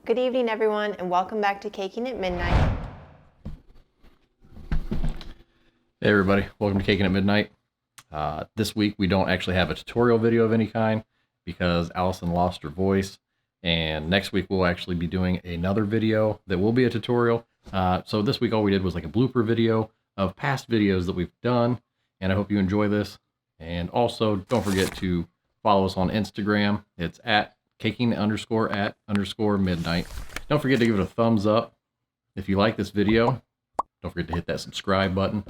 Good evening, everyone, and welcome back to Caking at Midnight. Hey everybody, welcome to Caking at Midnight. This week we don't actually have a tutorial video of any kind because Allison lost her voice, and next week we'll actually be doing another video that will be a tutorial. So this week all we did was like a blooper video of past videos that we've done, and I hope you enjoy this. And also don't forget to follow us on Instagram. It's at caking_at_midnight. Don't forget to give it a thumbs up if you like this video. Don't forget to hit that subscribe button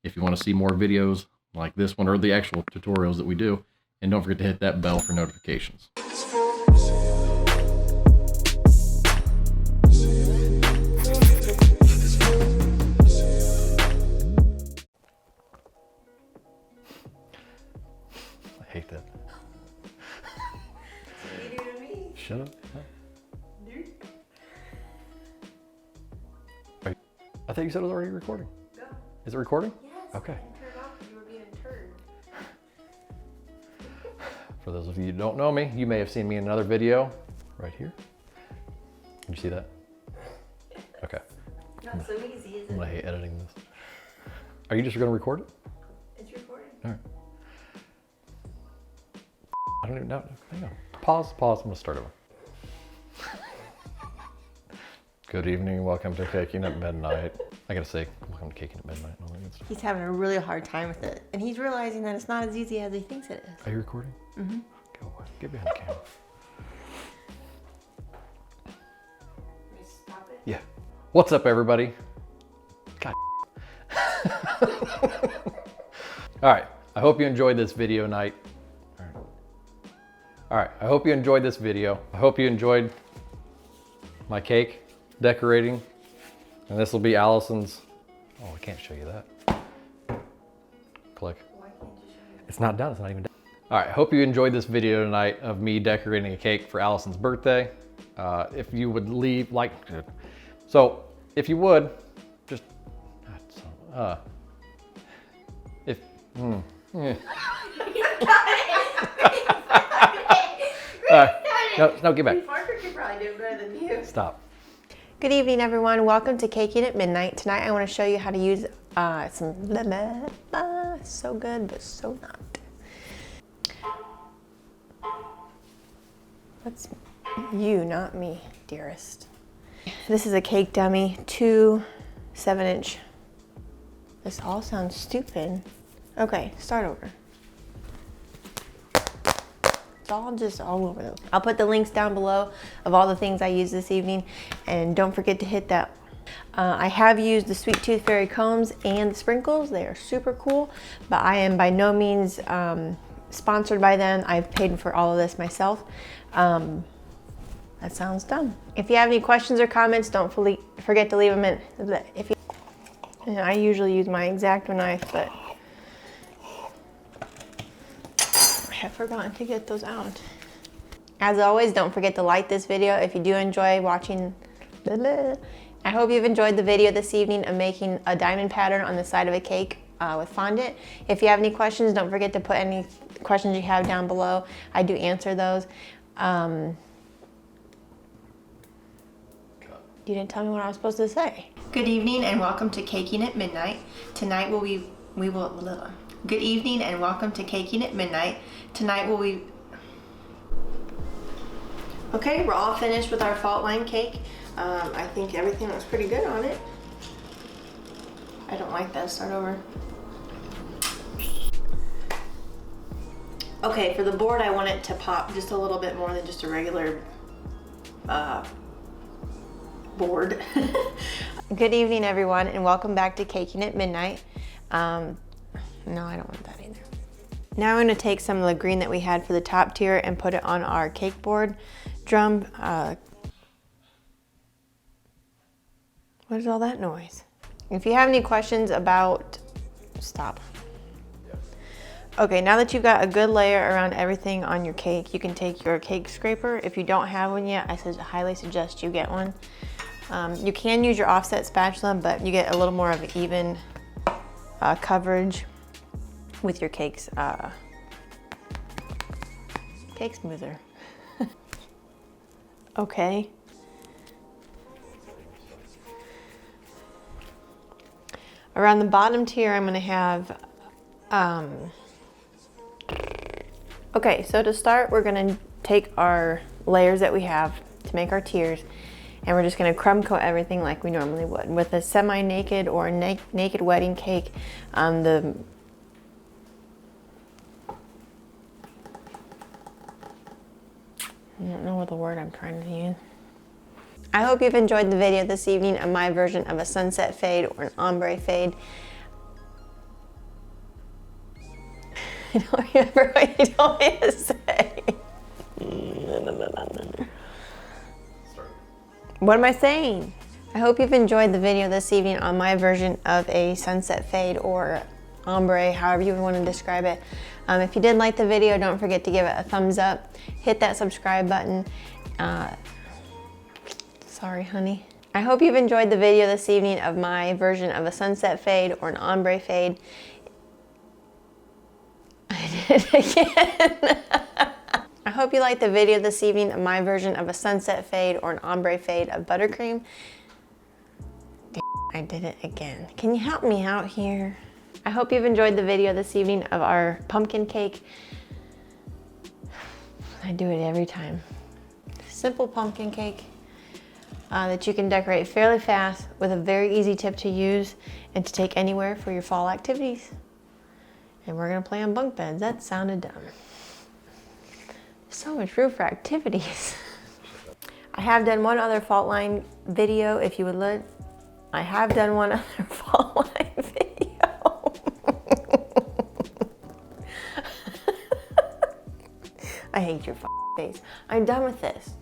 if you want to see more videos like this one or the actual tutorials that we do. And don't forget to hit that bell for notifications. I hate that. what you do to me? Shut up. I thought you said it was already recording. Go. Is it recording? Yes. Okay. And turn it off because you were being a turd. For those of you who don't know me, you may have seen me in another video right here. Did you see that? Okay. Not so easy, is I'm it? gonna hate editing this. Are you just gonna record it? It's recording. All right. I don't even know. Hang on. Pause. I'm gonna start over. Good evening. Welcome to Caking at Midnight. I gotta say, welcome to Caking at Midnight. And all that good stuff. He's having a really hard time with it, and he's realizing that it's not as easy as he thinks it is. Are you recording? Mm-hmm. Go away. Get behind the camera. Stop it. Yeah. What's up, everybody? God. All right. I hope you enjoyed this video night. All right. I hope you enjoyed this video. I hope you enjoyed my cake decorating. And this will be Allison's. Oh, I can't show you that. Click. Why can't you show me? It's not done. It's not even done. All right. I hope you enjoyed this video tonight of me decorating a cake for Allison's birthday. If you would leave, like, so if you would, just, if, no, get back. Parker could probably do better than you. Stop. Good evening, everyone. Welcome to Caking at Midnight. Tonight, I want to show you how to use some so good, but so not. That's you, not me, dearest. This is a cake dummy, 2 7-inch. This all sounds stupid. Okay, start over. It's all just all over those. I'll put the links down below of all the things I use this evening, and don't forget to hit that. I have used the Sweet Tooth Fairy combs and the sprinkles. They are super cool, but I am by no means sponsored by them. I've paid for all of this myself. That sounds dumb. If you have any questions or comments, don't forget to leave them in. And I usually use my X-Acto knife, but I have forgotten to get those out. As always, don't forget to like this video if you do enjoy watching. I hope you've enjoyed the video this evening of making a diamond pattern on the side of a cake with fondant. If you have any questions, don't forget to put any questions you have down below. I do answer those. You didn't tell me what I was supposed to say. Good evening and welcome to Caking at Midnight. Tonight Good evening and welcome to Caking at Midnight. Tonight Okay, we're all finished with our fault line cake. I think everything looks pretty good on it. I don't like that. Start over. Okay, for the board, I want it to pop just a little bit more than just a regular board. Good evening, everyone, and welcome back to Caking at Midnight. No, I don't want that either. Now I'm going to take some of the green that we had for the top tier and put it on our cake board drum. What is all that noise? If you have any questions about, stop. Okay, now that you've got a good layer around everything on your cake, you can take your cake scraper. If you don't have one yet, I highly suggest you get one. You can use your offset spatula, but you get a little more of an even coverage with your cake smoother. Okay. Around the bottom tier, I'm gonna have, okay, so to start, we're gonna take our layers that we have to make our tiers, and we're just gonna crumb coat everything like we normally would. With a semi-naked or a naked wedding cake, I don't know what the word I'm trying to use. I hope you've enjoyed the video this evening of my version of a sunset fade or an ombre fade. I don't remember what you told me to say. What am I saying? I hope you've enjoyed the video this evening on my version of a sunset fade or ombre, however you want to describe it. If you did like the video, don't forget to give it a thumbs up. Hit that subscribe button. Sorry, honey. I hope you've enjoyed the video this evening of my version of a sunset fade or an ombre fade. I did it again. I hope you liked the video this evening of my version of a sunset fade or an ombre fade of buttercream. Damn, I did it again. Can you help me out here? I hope you've enjoyed the video this evening of our pumpkin cake. I do it every time. Simple pumpkin cake that you can decorate fairly fast with a very easy tip to use and to take anywhere for your fall activities. And we're gonna play on bunk beds. That sounded dumb. So much room for activities. I have done one other fault line video, if you would look. I have done one other fault line video. I hate your face. I'm done with this.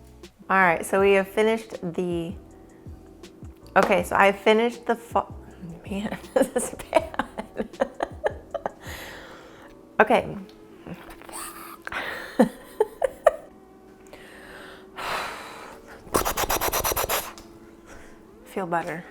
All right, so we have finished the, okay, so I finished the man, this is bad. Okay. Feel better.